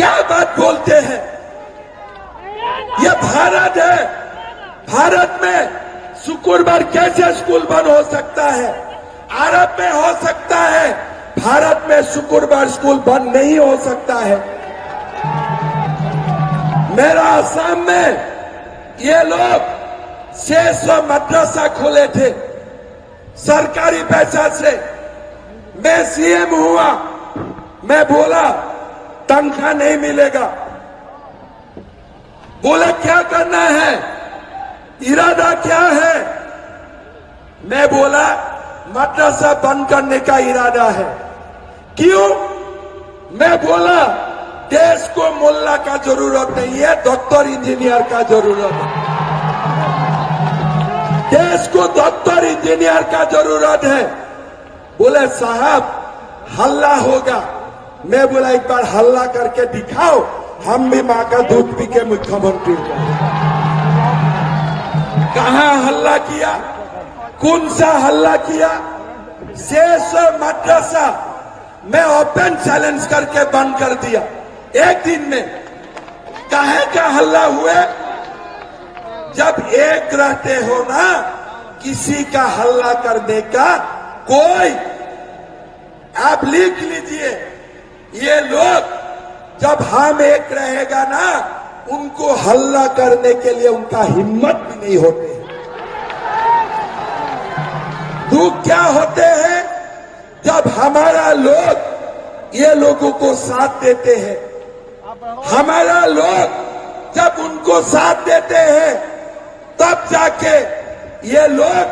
क्या बात बोलते हैं? ये भारत है। भारत में शुक्रवार कैसे स्कूल बंद हो सकता है? अरब में हो सकता है, भारत में शुक्रवार स्कूल बंद नहीं हो सकता है। मेरा असम में ये लोग 600 मदरसा खोले थे सरकारी पैसा से। मैं सीएम हुआ, मैं बोला तनख्वाह नहीं मिलेगा। बोला क्या करना है, इरादा क्या है? मैं बोला मदरसा बंद करने का इरादा है। क्यों? मैं बोला देश को मुल्ला का जरूरत नहीं है, डॉक्टर इंजीनियर का जरूरत है। देश को डॉक्टर इंजीनियर का जरूरत है। बोले साहब हल्ला होगा। मैं बोला एक बार हल्ला करके दिखाओ, हम भी मां का दूध पी के मुख्यमंत्री को। कहां हल्ला किया? कौन सा हल्ला किया? 600 मदरसा मैं ओपन चैलेंज करके बंद कर दिया एक दिन में। काहे का हल्ला हुए? जब एक रहते हो ना, किसी का हल्ला करने का कोई, आप लिख लीजिए, ये लोग जब हम एक रहेगा ना, उनको हल्ला करने के लिए उनका हिम्मत भी नहीं होते। दुख क्या होते हैं? जब हमारा लोग ये लोगों को साथ देते हैं, हमारा लोग जब उनको साथ देते हैं, तब जाके ये लोग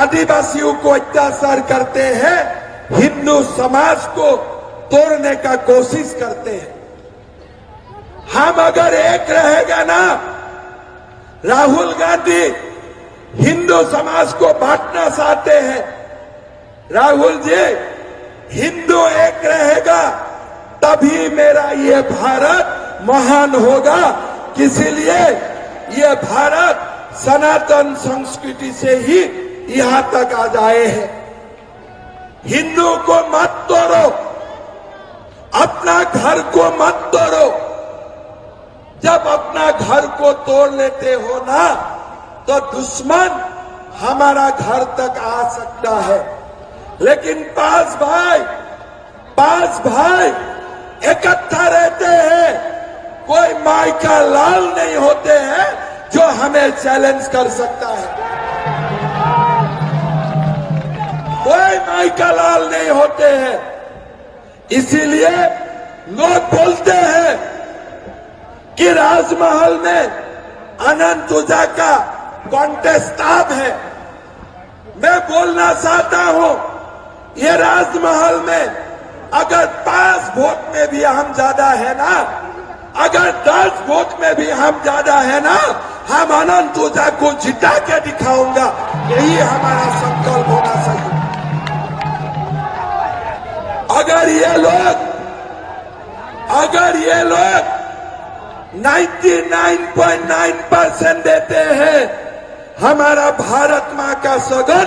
आदिवासियों को अत्याचार करते हैं, हिंदू समाज को तोड़ने का कोशिश करते हैं। हम अगर एक रहेगा ना, राहुल गांधी हिंदू समाज को बांटना चाहते हैं। राहुल जी, हिंदू एक रहेगा तभी मेरा ये भारत महान होगा। इसीलिए ये भारत सनातन संस्कृति से ही यहां तक आ जाए हैं। हिंदू को मत तोड़ो, अपना घर को मत तोड़ो। जब अपना घर को तोड़ लेते हो ना, तो दुश्मन हमारा घर तक आ सकता है। लेकिन पांच भाई इकट्ठा रहते हैं, कोई माई का लाल नहीं होते हैं जो हमें चैलेंज कर सकता है। कोई माई का लाल नहीं होते हैं। इसीलिए लोग बोलते हैं कि राजमहल में अनंत ऊर्जा का कॉन्टेस्ट अब है। मैं बोलना चाहता हूं, ये राजमहल में अगर 5 वोट में भी हम ज्यादा है ना, अगर 10 वोट में भी हम ज्यादा है ना, हम अनंत ऊर्जा को जिता के दिखाऊंगा। यही हमारा संकल्प होना चाहिए। अगर ये लोग 99.9% देते हैं हमारा भारत मां का सगन,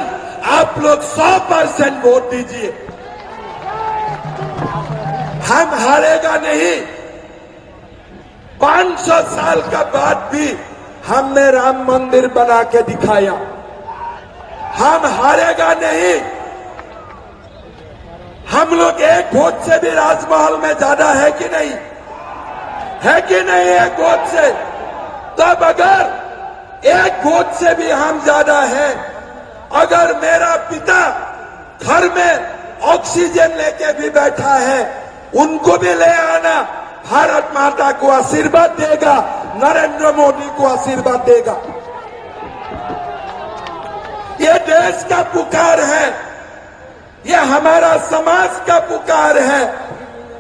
आप लोग 100% वोट दीजिए। हम हारेगा नहीं। 500 साल का बाद भी हमने राम मंदिर बना के दिखाया। हम हारेगा नहीं। हम लोग एक वोट से भी राजमहल में ज्यादा है कि नहीं? है कि नहीं? एक वोट से। तब अगर एक वोट से भी हम ज्यादा है, अगर मेरा पिता घर में ऑक्सीजन लेके भी बैठा है, उनको भी ले आना। भारत माता को आशीर्वाद देगा, नरेंद्र मोदी को आशीर्वाद देगा। ये देश का पुकार है, ये हमारा समाज का पुकार है,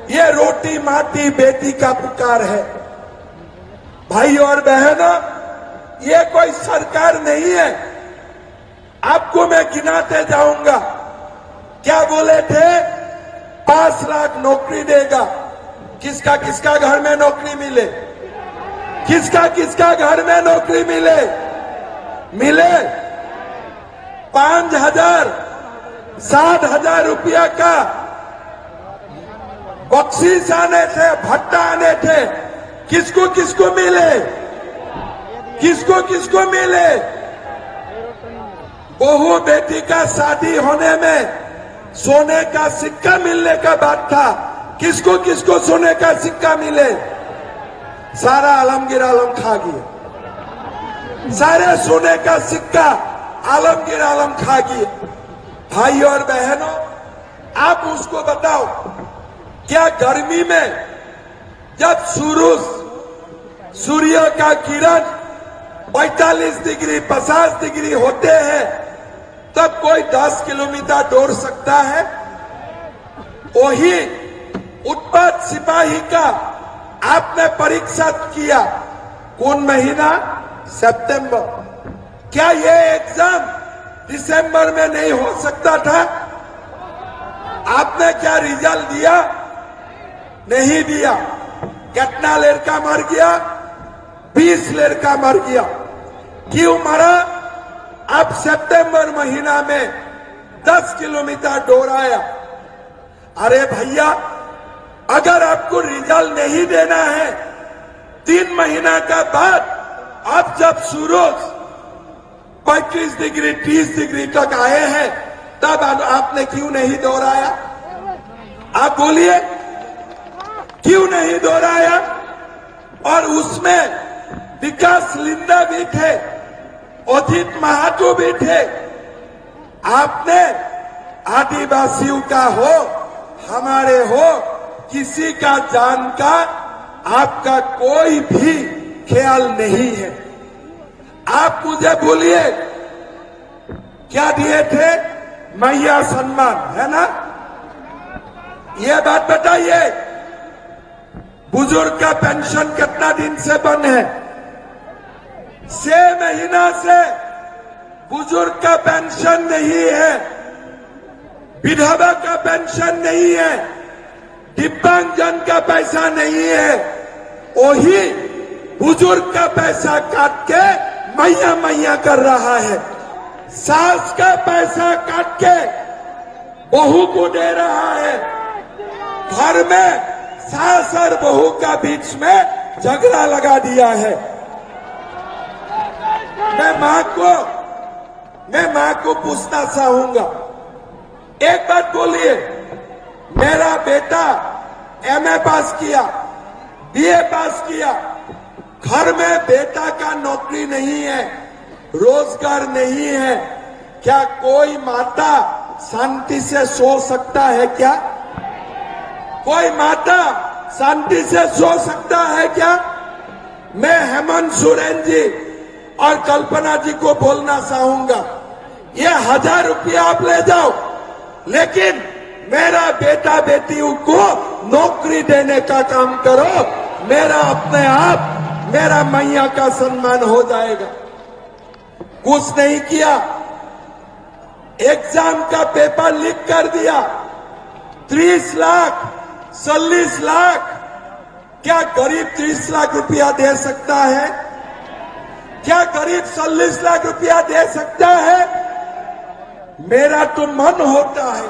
ये रोटी माटी बेटी का पुकार है। भाई और बहनों, ये कोई सरकार नहीं है। आपको मैं गिनाते जाऊंगा। क्या बोले थे? 5 लाख नौकरी देगा। किसका किसका घर में नौकरी मिले? किसका किसका घर में नौकरी मिले? 5,000 7,000 रुपया का बख्शीश आने थे, भत्ता आने थे। किसको किसको मिले, किसको किसको मिले। बहू बेटी का शादी होने में सोने का सिक्का मिलने का बात था, किसको किसको सोने का सिक्का मिले। सारा आलमगीर आलम खा गया, सारे सोने का सिक्का आलमगीर आलम खा गया। भाई और बहनों, आप उसको बताओ, क्या गर्मी में जब सूर्य का किरण 45 डिग्री 50 डिग्री होते हैं तब कोई 10 किलोमीटर दौड़ सकता है? वही उत्पात सिपाही का आपने परीक्षा किया, कौन महीना? सितंबर। क्या ये एग्जाम दिसंबर में नहीं हो सकता था? आपने क्या रिजल्ट दिया? नहीं दिया। कितना लड़का मर गया? 20 लड़का मर गया। क्यों मरा? अब सितंबर महीना में 10 किलोमीटर दौड़ाया। अरे भैया, अगर आपको रिजल्ट नहीं देना है 3 महीना का बाद, अब जब सूरज 35 डिग्री 30 डिग्री तक आए हैं तब आपने क्यों नहीं दौड़ाया? आप बोलिए, क्यों नहीं दौड़ाया? और उसमें विकास लिंडा भी थे, अजित महातो भी थे। आपने आदिवासियों का हो, हमारे हो, किसी का जान का आपका कोई भी ख्याल नहीं है। आप मुझे बोलिए, क्या दिए थे? मैया सम्मान, है ना? ये बात बताइए, बुजुर्ग का पेंशन कितना दिन से बंद है? 6 महीना से बुजुर्ग का पेंशन नहीं है, विधवा का पेंशन नहीं है, दिव्यांगजन का पैसा नहीं है। वही बुजुर्ग का पैसा काट के मैया मैया कर रहा है, सास का पैसा काट के बहू को दे रहा है। घर में सास और बहू का बीच में झगड़ा लगा दिया है। मैं मां को पूछना चाहूंगा, एक बात बोलिए, मेरा बेटा एमए पास किया, बीए पास किया, घर में बेटा का नौकरी नहीं है, रोजगार नहीं है, क्या कोई माता शांति से सो सकता है क्या? कोई माता शांति से सो सकता है क्या? मैं हेमंत सोरेन जी और कल्पना जी को बोलना चाहूंगा, ये 1000 रुपया आप ले जाओ, लेकिन मेरा बेटा बेटियों को नौकरी देने का काम करो। मेरा अपने आप मेरा मैया का सम्मान हो जाएगा। कुछ नहीं किया, एग्जाम का पेपर लीक कर दिया, 30 लाख 40 लाख। क्या गरीब 30 लाख रुपया दे सकता है? क्या गरीब 40 लाख रुपया दे सकता है? मेरा तो मन होता है